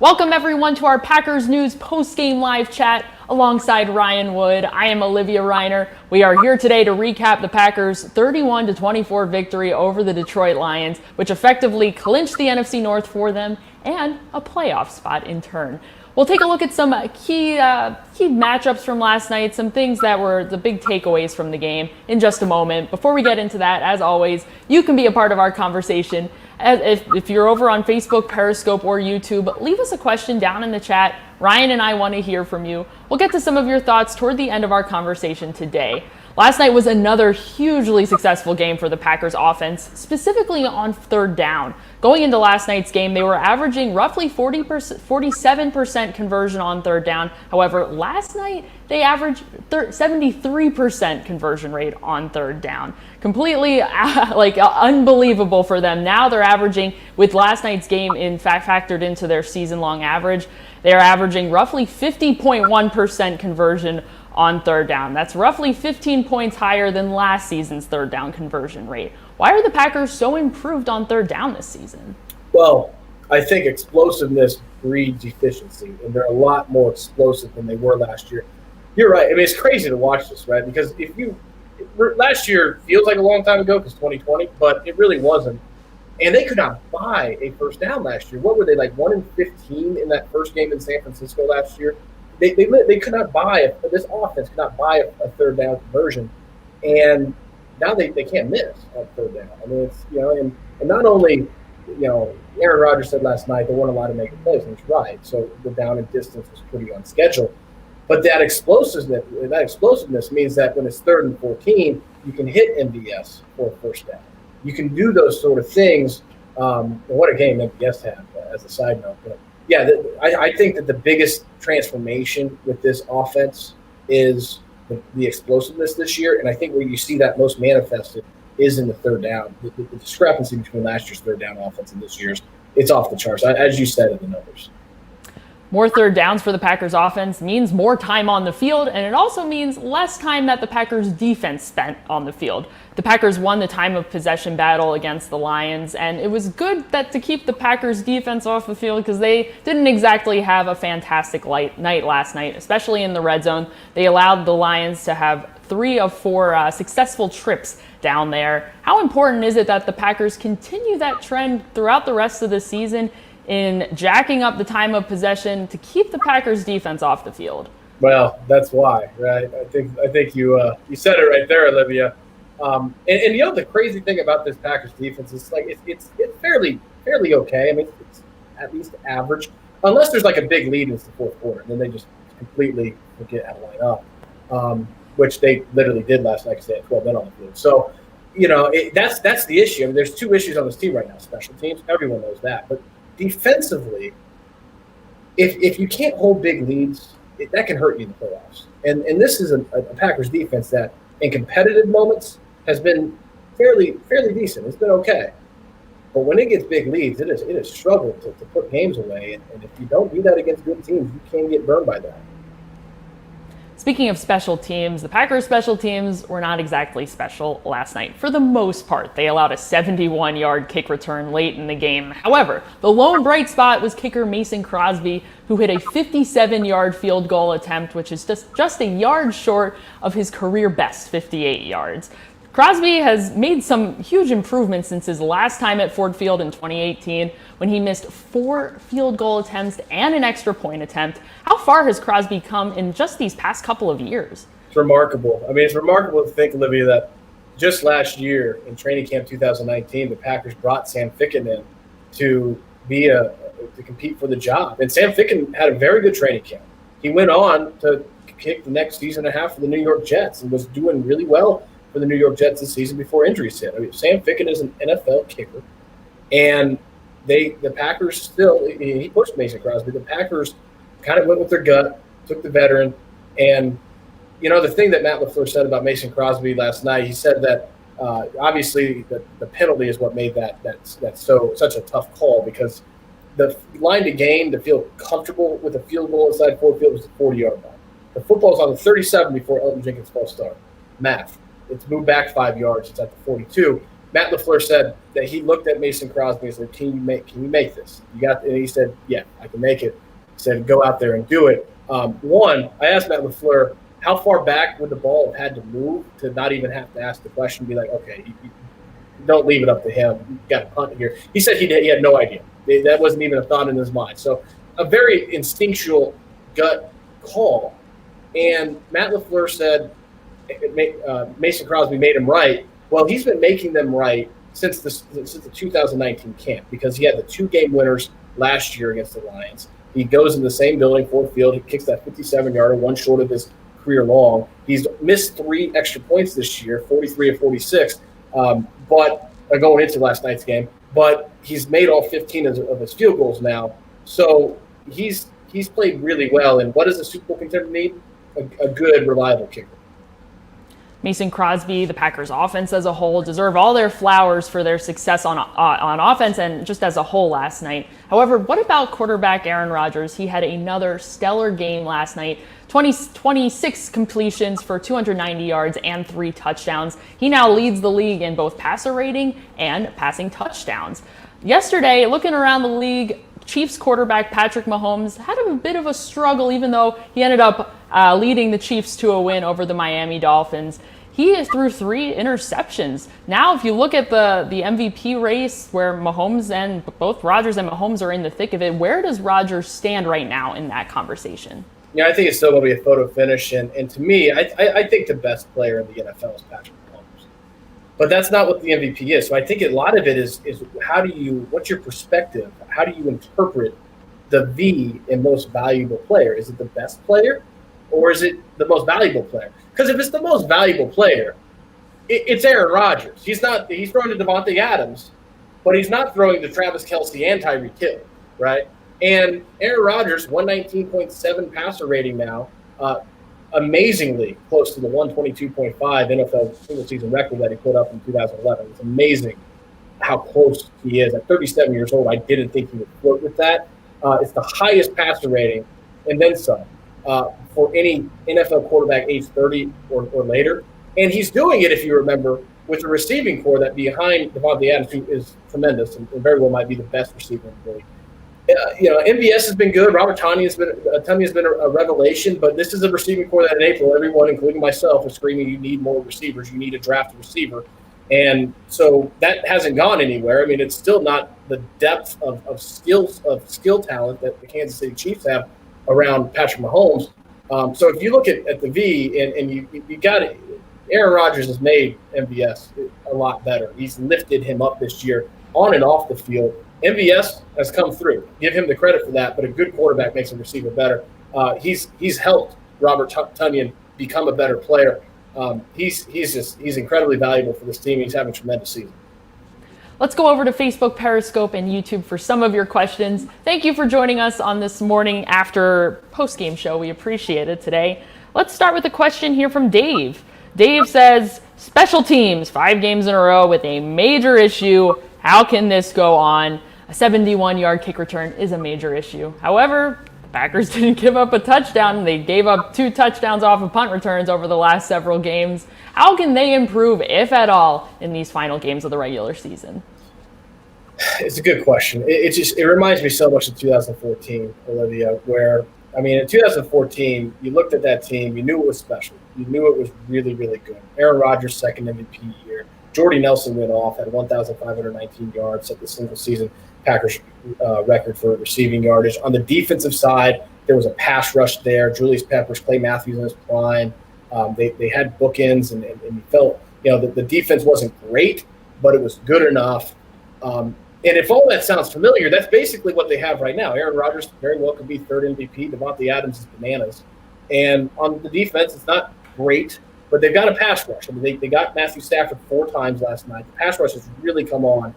Welcome everyone to our Packers News post-game live chat alongside Ryan Wood. I am Olivia Reiner. We are here today to recap the Packers' 31-24 victory over the Detroit Lions, which effectively clinched the NFC North for them and a playoff spot in turn. We'll take a look at some key matchups from last night, some things that were the big takeaways from the game in just a moment. Before we get into that, as always, you can be a part of our conversation. If you're over on Facebook, Periscope, or YouTube, leave us a question down in the chat. Ryan and I want to hear from you. We'll get to some of your thoughts toward the end of our conversation today. Last night was another hugely successful game for the Packers offense, specifically on third down. Going into last night's game, they were averaging roughly 47% conversion on third down. However, last night they averaged 73% conversion rate on third down. Completely unbelievable for them. Now they're averaging, with last night's game in fact factored into their season-long average, they're averaging roughly 50.1% conversion on third down. That's roughly 15 points higher than last season's third down conversion rate. Why are the Packers so improved on third down this season? Well, I think explosiveness breeds efficiency, and they're a lot more explosive than they were last year. You're right. I mean, it's crazy to watch this, right? Because last year feels like a long time ago because 2020, but it really wasn't. And they could not buy a first down last year. What were they, like 1-15 in that first game in San Francisco last year? They could not buy this offense could not buy a third down conversion, and now they can't miss on third down. I mean, it's and not only Aaron Rodgers said last night they weren't allowed to make a play, and he's right. So the down and distance was pretty on schedule, but that explosiveness means that when it's 3rd and 14, you can hit MVS for a first down. You can do those sort of things. And what a game MVS had, as a side note. But yeah, I think that the biggest transformation with this offense is the explosiveness this year, and I think where you see that most manifested is in the third down. The discrepancy between last year's third down offense and this year's, it's off the charts, as you said in the numbers. More third downs for the Packers offense means more time on the field, and it also means less time that the Packers defense spent on the field. The Packers won the time of possession battle against the Lions, and it was good to keep the Packers defense off the field because they didn't exactly have a fantastic night last night, especially in the red zone. They allowed the Lions to have 3 of 4 successful trips down there. How important is it that the Packers continue that trend throughout the rest of the season in jacking up the time of possession to keep the Packers defense off the field? Well, that's why, right? I think you said it right there, Olivia. And the crazy thing about this Packers defense is it's fairly okay. I mean, it's at least average, unless there's like a big lead in the fourth quarter, and then they just completely forget how to line up, which they literally did last night because they had 12 men on the field. So, that's the issue. I mean, there's 2 issues on this team right now: special teams. Everyone knows that, but defensively, if you can't hold big leads, that can hurt you in the playoffs. And this is a Packers defense that, in competitive moments, has been fairly decent. It's been okay. But when it gets big leads, it has struggled to put games away. And if you don't do that against good teams, you can get burned by that. Speaking of special teams, the Packers' special teams were not exactly special last night. For the most part, they allowed a 71-yard kick return late in the game. However, the lone bright spot was kicker Mason Crosby, who hit a 57-yard field goal attempt, which is just a yard short of his career best, 58 yards. Crosby has made some huge improvements since his last time at Ford Field in 2018, when he missed 4 field goal attempts and an extra point attempt. How far has Crosby come in just these past couple of years? It's remarkable. I mean, it's remarkable to think, Olivia, that just last year in training camp 2019, the Packers brought Sam Ficken in to compete for the job. And Sam Ficken had a very good training camp. He went on to kick the next season and a half for the New York Jets and was doing really well for the New York Jets this season before injuries hit. I mean, Sam Ficken is an NFL kicker, and the Packers still, he pushed Mason Crosby. The Packers kind of went with their gut, took the veteran, and the thing that Matt LaFleur said about Mason Crosby last night, he said that obviously the penalty is what made that's such a tough call, because the line to gain to feel comfortable with a field goal inside Ford Field was the 40-yard line. The football's on the 37 before Elton Jenkins' false start. Math. It's moved back 5 yards. It's at the 42. Matt LaFleur said that he looked at Mason Crosby and said, can you make this? And he said, yeah, I can make it. He said, go out there and do it. I asked Matt LaFleur, how far back would the ball have had to move to not even have to ask the question, be like, okay, you don't leave it up to him. You got to punt it here. He said he had no idea. That wasn't even a thought in his mind. So a very instinctual gut call. And Matt LaFleur said Mason Crosby made him right. Well, he's been making them right since the 2019 camp, because he had the 2-game winners last year against the Lions. He goes in the same building, Ford Field. He kicks that 57-yarder, one short of his career long. He's missed 3 extra points this year, 43 of 46, but going into last night's game. But he's made all 15 of his field goals now. So he's played really well. And what does a Super Bowl contender need? A good, reliable kicker. Mason Crosby, the Packers offense as a whole, deserve all their flowers for their success on offense and just as a whole last night. However, what about quarterback Aaron Rodgers? He had another stellar game last night. 26 completions for 290 yards and 3 touchdowns. He now leads the league in both passer rating and passing touchdowns. Yesterday, looking around the league, Chiefs quarterback Patrick Mahomes had a bit of a struggle, even though he ended up leading the Chiefs to a win over the Miami Dolphins. He threw 3 interceptions. Now, if you look at the MVP race where Mahomes and both Rodgers and Mahomes are in the thick of it, where does Rodgers stand right now in that conversation? Yeah, I think it's still going to be a photo finish. And to me, I think the best player in the NFL is Patrick Mahomes. But that's not what the MVP is. So I think a lot of it is what's your perspective? How do you interpret the V in most valuable player? Is it the best player or is it the most valuable player? Because if it's the most valuable player, it's Aaron Rodgers. He's throwing to Davante Adams, but he's not throwing to Travis Kelce and Tyreek Hill, right? And Aaron Rodgers, 119.7 passer rating now, amazingly close to the 122.5 NFL single-season record that he put up in 2011. It's amazing how close he is. At 37 years old, I didn't think he would flirt with that. It's the highest passer rating, and then some, for any NFL quarterback age 30 or later. And he's doing it, if you remember, with a receiving core that behind Davante Adams, who is tremendous and very well might be the best receiver in the league. MVS has been good. Robert Tonyan has been a revelation, but this is a receiving core that in April, everyone, including myself, was screaming, you need more receivers. You need to draft a receiver. And so that hasn't gone anywhere. I mean, it's still not the depth of skill talent that the Kansas City Chiefs have around Patrick Mahomes. So if you look at the V and you got it, Aaron Rodgers has made MVS a lot better. He's lifted him up this year on and off the field. MVS has come through. Give him the credit for that, but a good quarterback makes a receiver better. He's helped Robert Tonyan become a better player. He's incredibly valuable for this team. He's having a tremendous season. Let's go over to Facebook, Periscope, and YouTube for some of your questions. Thank you for joining us on this morning after postgame show. We appreciate it today. Let's start with a question here from Dave. Dave says, special teams, 5 games in a row with a major issue. How can this go on? A 71-yard kick return is a major issue. However, the Packers didn't give up a touchdown. They gave up 2 touchdowns off of punt returns over the last several games. How can they improve, if at all, in these final games of the regular season? It's a good question. It reminds me so much of 2014, Olivia, where, I mean, in 2014, you looked at that team, you knew it was special. You knew it was really, really good. Aaron Rodgers' second MVP year. Jordy Nelson went off at 1,519 yards, set the single-season Packers record for receiving yardage. On the defensive side, there was a pass rush there. Julius Peppers, Clay Matthews in his prime. They had bookends, and you felt, the defense wasn't great, but it was good enough. And if all that sounds familiar, that's basically what they have right now. Aaron Rodgers very well could be third MVP. Davante Adams is bananas. And on the defense, it's not great, but they've got a pass rush. I mean, they got Matthew Stafford 4 times last night. The pass rush has really come on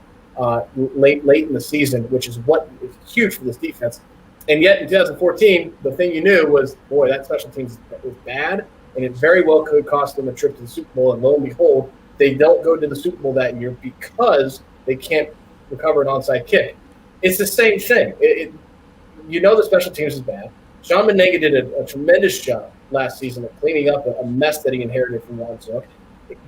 late in the season, which is what is huge for this defense. And yet in 2014, the thing you knew was, boy, that special teams was bad, and it very well could cost them a trip to the Super Bowl. And lo and behold, they don't go to the Super Bowl that year because they can't recover an onside kick. It's the same thing. The special teams is bad. Sean Menenga did a tremendous job last season of cleaning up a mess that he inherited from Ron Zook.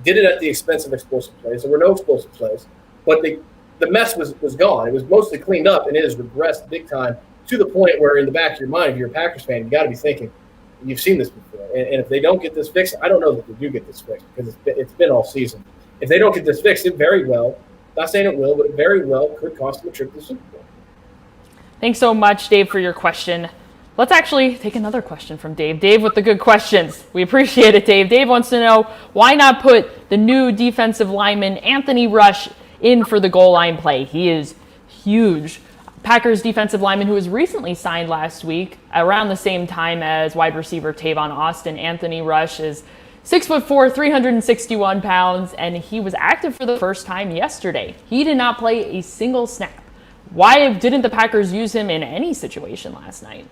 did it at the expense of explosive plays. There were no explosive plays, but the mess was gone. It was mostly cleaned up, and it has regressed big time to the point where in the back of your mind, if you're a Packers fan, you got to be thinking, you've seen this before. And if they don't get this fixed, I don't know that they do get this fixed because it's been all season. If they don't get this fixed, it very well, not saying it will, but it very well could cost them a trip to the Super Bowl. Thanks so much, Dave, for your question. Let's actually take another question from Dave. Dave with the good questions. We appreciate it, Dave. Dave wants to know, why not put the new defensive lineman Anthony Rush in for the goal line play? He is huge. Packers defensive lineman who was recently signed last week around the same time as wide receiver Tavon Austin. Anthony Rush is 6'4", 361 pounds, and he was active for the first time yesterday. He did not play a single snap. Why didn't the Packers use him in any situation last night?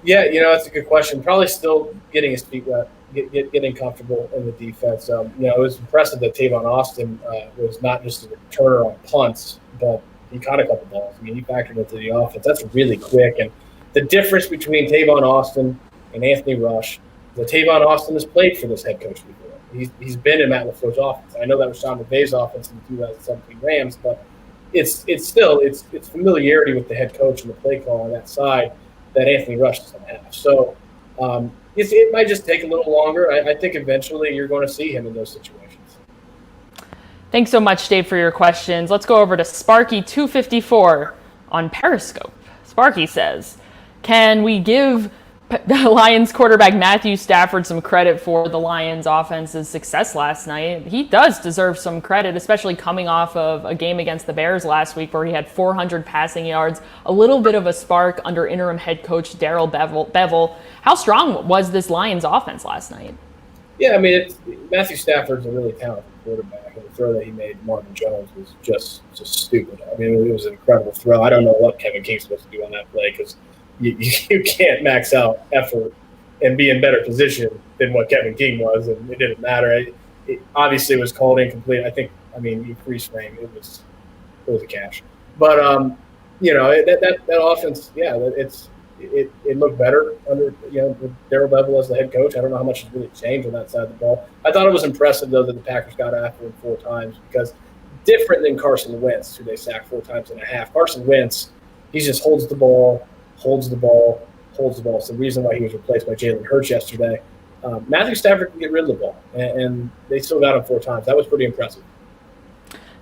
Yeah, that's a good question. Probably still getting his feet wet, getting comfortable in the defense. It was impressive that Tavon Austin was not just a returner on punts, but he caught a couple balls. I mean, he factored into the offense. That's really quick. And the difference between Tavon Austin and Anthony Rush, the Tavon Austin has played for this head coach before. He's been in Matt LaFleur's offense. I know that was Sean McVay's offense in the 2017 Rams, but it's still familiarity with the head coach and the play call on that side that Anthony Rush doesn't have. So it might just take a little longer. I think eventually you're going to see him in those situations. Thanks so much, Dave, for your questions. Let's go over to Sparky254 on Periscope. Sparky says, can we give the Lions quarterback Matthew Stafford some credit for the Lions offense's success last night? He does deserve some credit, especially coming off of a game against the Bears last week where he had 400 passing yards, a little bit of a spark under interim head coach Darrell Bevell. How strong was this Lions offense last night? Yeah, I mean, Matthew Stafford's a really talented quarterback, and the throw that he made to Marvin Jones was just stupid. I mean, it was an incredible throw. I don't know what Kevin King's supposed to do on that play because you can't max out effort and be in better position than what Kevin King was, and it didn't matter. It obviously was called incomplete. You freeze frame, it was a catch. But that offense, yeah, it looked better under with Darrell Bevell as the head coach. I don't know how much has really changed on that side of the ball. I thought it was impressive though that the Packers got after him 4 times because different than Carson Wentz, who they sacked 4 times and a half. Carson Wentz, he just holds the ball. It's the reason why he was replaced by Jalen Hurts yesterday. Matthew Stafford can get rid of the ball, and they still got him 4 times. That was pretty impressive.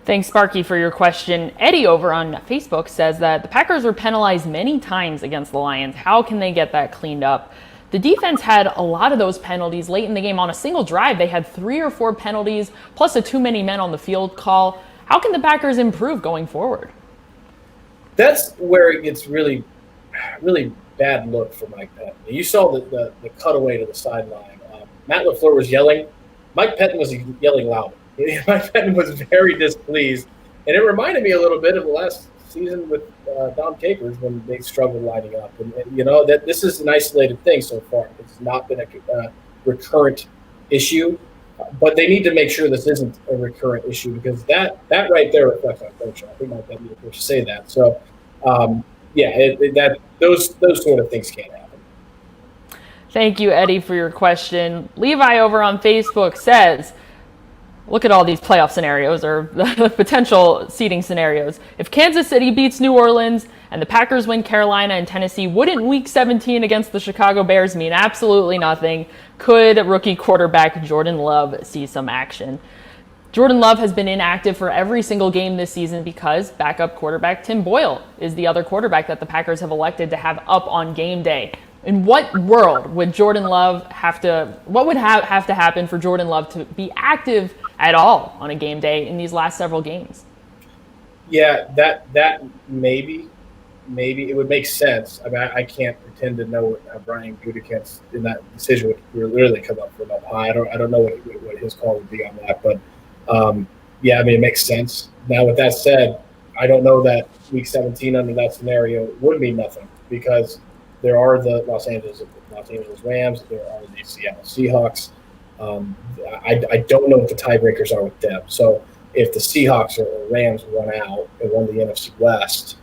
Thanks, Sparky, for your question. Eddie over on Facebook says that the Packers were penalized many times against the Lions. How can they get that cleaned up? The defense had a lot of those penalties late in the game. On a single drive, they had 3 or 4 penalties, plus a too many men on the field call. How can the Packers improve going forward? That's where it gets really bad look for Mike Pettin. You saw the cutaway to the sideline. Matt LaFleur was yelling. Mike Pettin was yelling loud. Mike Pettin was very displeased. And it reminded me a little bit of the last season with Dom Capers when they struggled lining up. And that this is an isolated thing so far. It's not been a recurrent issue. But they need to make sure this isn't a recurrent issue because that right there reflects on coaching. I think Mike Pettin would have to say that. So, those sort of things can't happen. Thank you, Eddie, for your question. Levi over on Facebook says, look at all these playoff scenarios or the potential seeding scenarios. If Kansas City beats New Orleans and the Packers win Carolina and Tennessee, wouldn't Week 17 against the Chicago Bears mean absolutely nothing? Could rookie quarterback Jordan Love see some action? Jordan Love has been inactive for every single game this season because backup quarterback Tim Boyle is the other quarterback that the Packers have elected to have up on game day. In what world would Jordan Love have to happen for Jordan Love to be active at all on a game day in these last several games? Yeah, that maybe it would make sense. I mean, I can't pretend to know what Brian Gutekunst in that decision would really come up from up high. I don't know what his call would be on that, but it makes sense. Now, with that said, I don't know that Week 17 under that scenario would mean nothing because there are the Los Angeles Rams, there are the Seattle Seahawks. I don't know what the tiebreakers are with them. So if the Seahawks or Rams run out and won the NFC West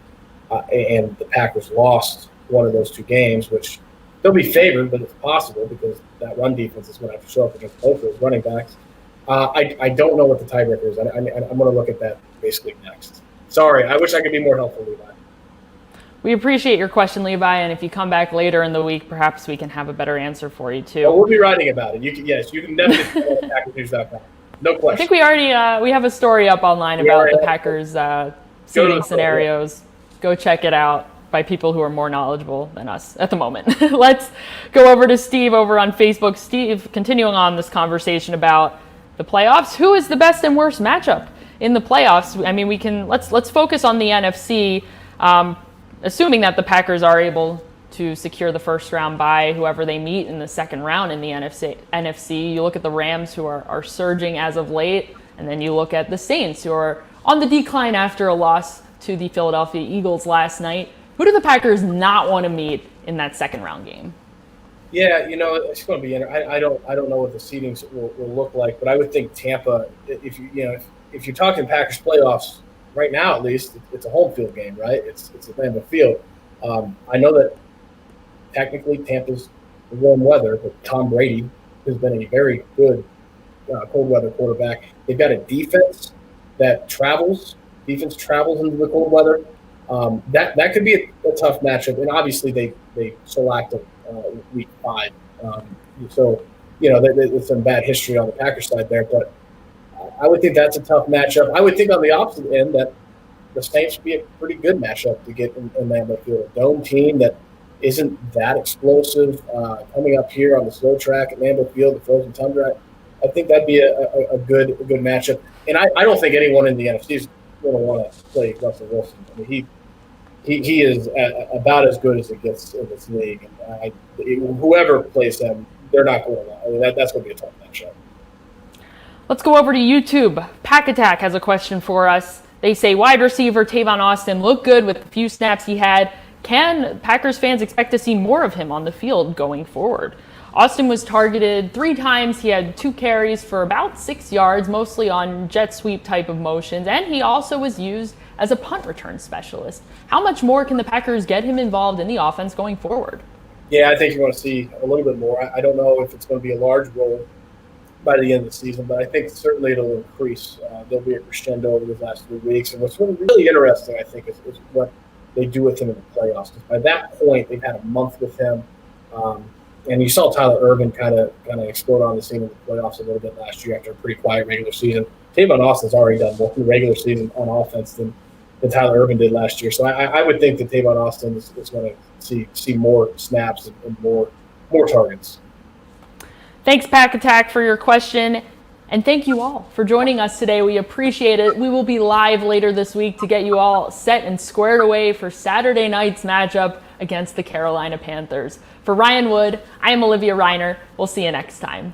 and the Packers lost one of those 2 games, which they'll be favored, but it's possible because that run defense is going to have to show up against both of those running backs. I don't know what the tiebreaker is. I'm going to look at that basically next. Sorry, I wish I could be more helpful, Levi. We appreciate your question, Levi, and if you come back later in the week, perhaps we can have a better answer for you too. Well, we'll be writing about it. You can definitely go to PackersNews.com. No question. I think we already we have a story up online about the Packers seating scenarios. Go check it out by people who are more knowledgeable than us at the moment. Let's go over to Steve over on Facebook. Steve, continuing on this conversation about the playoffs, who is the best and worst matchup in the playoffs? I mean, let's focus on the NFC. Assuming that the Packers are able to secure the first round bye, whoever they meet in the second round in the NFC, you look at the Rams, who are surging as of late, and then you look at the Saints, who are on the decline after a loss to the Philadelphia Eagles last night. Who do the Packers not want to meet in that second round game? Yeah, it's going to be. I don't know what the seedings will look like, but I would think Tampa. If you're talking Packers playoffs right now, at least it's a home field game, right? It's a Lambeau Field. I know that technically Tampa's warm weather, but Tom Brady has been a very good cold weather quarterback. They've got a defense that travels. Defense travels into the cold weather. That could be a tough matchup, and obviously they selected week 5. So there's some bad history on the Packers side there, but I would think that's a tough matchup. I would think on the opposite end that the Saints would be a pretty good matchup to get in Lambeau Field. A dome team that isn't that explosive coming up here on the slow track at Lambeau Field, the frozen tundra. I think that'd be a good matchup. And I don't think anyone in the NFC is going to want to play Russell Wilson. I mean, he is about as good as it gets in this league. And whoever plays him, they're not going to. I mean, that's going to be a tough matchup. Let's go over to YouTube. Pack Attack has a question for us. They say wide receiver Tavon Austin looked good with the few snaps he had. Can Packers fans expect to see more of him on the field going forward? Austin was targeted 3 times. He had 2 carries for about 6 yards, mostly on jet sweep type of motions, and he also was used as a punt return specialist. How much more can the Packers get him involved in the offense going forward? Yeah, I think you're going to see a little bit more. I don't know if it's going to be a large role by the end of the season, but I think certainly it'll increase. There'll be a crescendo over the last 3 weeks. And what's really interesting, I think, is what they do with him in the playoffs. Because by that point, they've had a month with him. And you saw Tyler Ervin kind of explode on the scene in the playoffs a little bit last year after a pretty quiet regular season. Tavon Austin's already done more in the regular season on offense than Tyler Ervin did last year. So I would think that Tavon Austin is going to see more snaps and more targets. Thanks, Pack Attack, for your question. And thank you all for joining us today. We appreciate it. We will be live later this week to get you all set and squared away for Saturday night's matchup against the Carolina Panthers. For Ryan Wood, I am Olivia Reiner. We'll see you next time.